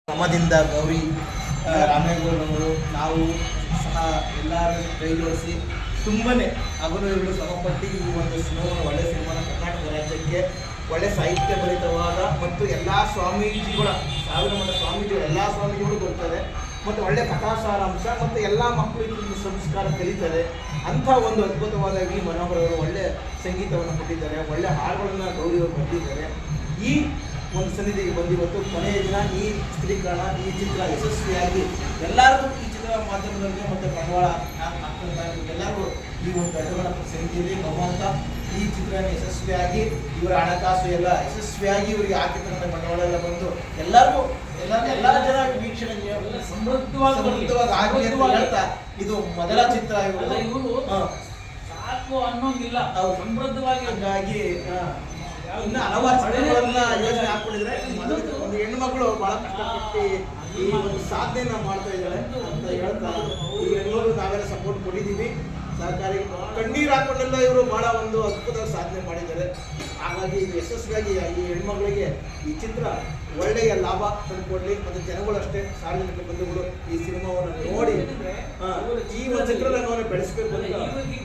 ಶ್ರಮದಿಂದ ಗೌರಿ ರಾಮೇಗೌಡರವರು ನಾವು ಸಹ ಎಲ್ಲರೂ ಕೈ ಜೋಡಿಸಿ ತುಂಬನೇ ಹಗಲು ಶ್ರಮಪಟ್ಟು ಈ ಒಂದು ಸಿನಿಮಾವನ್ನು ಒಳ್ಳೆಯ ಸಿನಿಮಾನ ಕರ್ನಾಟಕ ರಾಜ್ಯಕ್ಕೆ ಒಳ್ಳೆ ಸಾಹಿತ್ಯ ಭರಿತವಾದ ಮತ್ತು ಎಲ್ಲ ಸ್ವಾಮೀಜಿಗಳ ಸಾವಿರ ಮಠ ಸ್ವಾಮೀಜಿಗಳು ಎಲ್ಲ ಸ್ವಾಮೀಜಿಗಳು ಬರ್ತಾರೆ ಮತ್ತು ಒಳ್ಳೆ ಕಥಾ ಸಾರಾಂಶ ಮತ್ತು ಎಲ್ಲ ಮಕ್ಕಳು ಇದರಿಂದ ಸಂಸ್ಕಾರ ಕಲಿತಾರೆ ಅಂಥ ಒಂದು ಅದ್ಭುತವಾದ ವಿ ಮನೋಹರವರು ಒಳ್ಳೆ ಸಂಗೀತವನ್ನು ಕೊಟ್ಟಿದ್ದಾರೆ, ಒಳ್ಳೆ ಹಾಡುಗಳನ್ನು ಗೌರಿಯವರು ಬರೆದಿದ್ದಾರೆ. ಈ ಒಂದು ಸನ್ನಿಧಿಗೆ ಬಂದಿವತ್ತು ಕೊನೆಯ ದಿನ ಈ ಚಿತ್ರೀಕರಣ ಈ ಚಿತ್ರ ಯಶಸ್ವಿಯಾಗಿ ಎಲ್ಲರಿಗೂ ಈ ಚಿತ್ರ ಮಾಧ್ಯಮದವರಿಗೆ ಮತ್ತು ಬಂಡವಾಳ ಎಲ್ಲರಿಗೂ ಈ ಒಂದು ಅಡ್ಡಗಳ ಸಮಿತಿಯಲ್ಲಿ ಭಗವಂತ ಈ ಚಿತ್ರನ ಯಶಸ್ವಿಯಾಗಿ ಇವರ ಹಣಕಾಸು ಎಲ್ಲ ಯಶಸ್ವಿಯಾಗಿ ಇವರಿಗೆ ಹಾಕಿರ್ತಕ್ಕಂಥ ಬಂಡವಾಳ ಎಲ್ಲ ಬಂದು ಎಲ್ಲರಿಗೂ ಎಲ್ಲ ಜನ ವೀಕ್ಷಣೆ ಸಮೃದ್ಧವಾಗಿ ಆಗಲಿ ಅಂತ ಹೇಳ್ತಾ ಇದು ಮೊದಲ ಚಿತ್ರ ಇವರು ಸಾಕು ಅನ್ನೋಂಗಿಲ್ಲ ಸಮೃದ್ಧವಾಗಿ ಹಾಗಾಗಿ ಇನ್ನು ಹಲವಾರು ಚಿತ್ರಗಳನ್ನ ಯೋಚನೆ ಹಾಕೊಂಡಿದ್ರೆ ಒಂದು ಹೆಣ್ಣು ಮಕ್ಕಳು ಬಹಳ ಕಷ್ಟಪಟ್ಟು ಈ ಒಂದು ಸಾಧನೆಯನ್ನ ಮಾಡ್ತಾ ಇದ್ದಾಳೆ ಅಂತ ಹೇಳ್ತಾ ಈ ಹೆಣ್ಮಗಳು ನಾವೆಲ್ಲ ಸಪೋರ್ಟ್ ಕೊಟ್ಟಿದ್ದೀವಿ. ಸಹಕಾರಿ ಕಣ್ಣೀರು ಹಾಕೊಂಡೆಲ್ಲ ಇವರು ಬಹಳ ಒಂದು ಅದ್ಭುತವಾಗಿ ಸಾಧನೆ ಮಾಡಿದ್ದಾರೆ. ಹಾಗಾಗಿ ಇದು ಯಶಸ್ವಿಯಾಗಿ ಈ ಹೆಣ್ಮಗಳಿಗೆ ಈ ಚಿತ್ರ ಒಳ್ಳೆಯ ಲಾಭ ತಂದುಕೊಡ್ಲಿ ಮತ್ತು ಜನಗಳು ಅಷ್ಟೇ ಸಾರ್ವಜನಿಕ ಬಂಧುಗಳು ಈ ಸಿನಿಮಾವನ್ನು ನೋಡಿ ಈ ಒಂದು ಚಿತ್ರರಂಗವನ್ನು ಬೆಳೆಸಬೇಕು ಅಂತ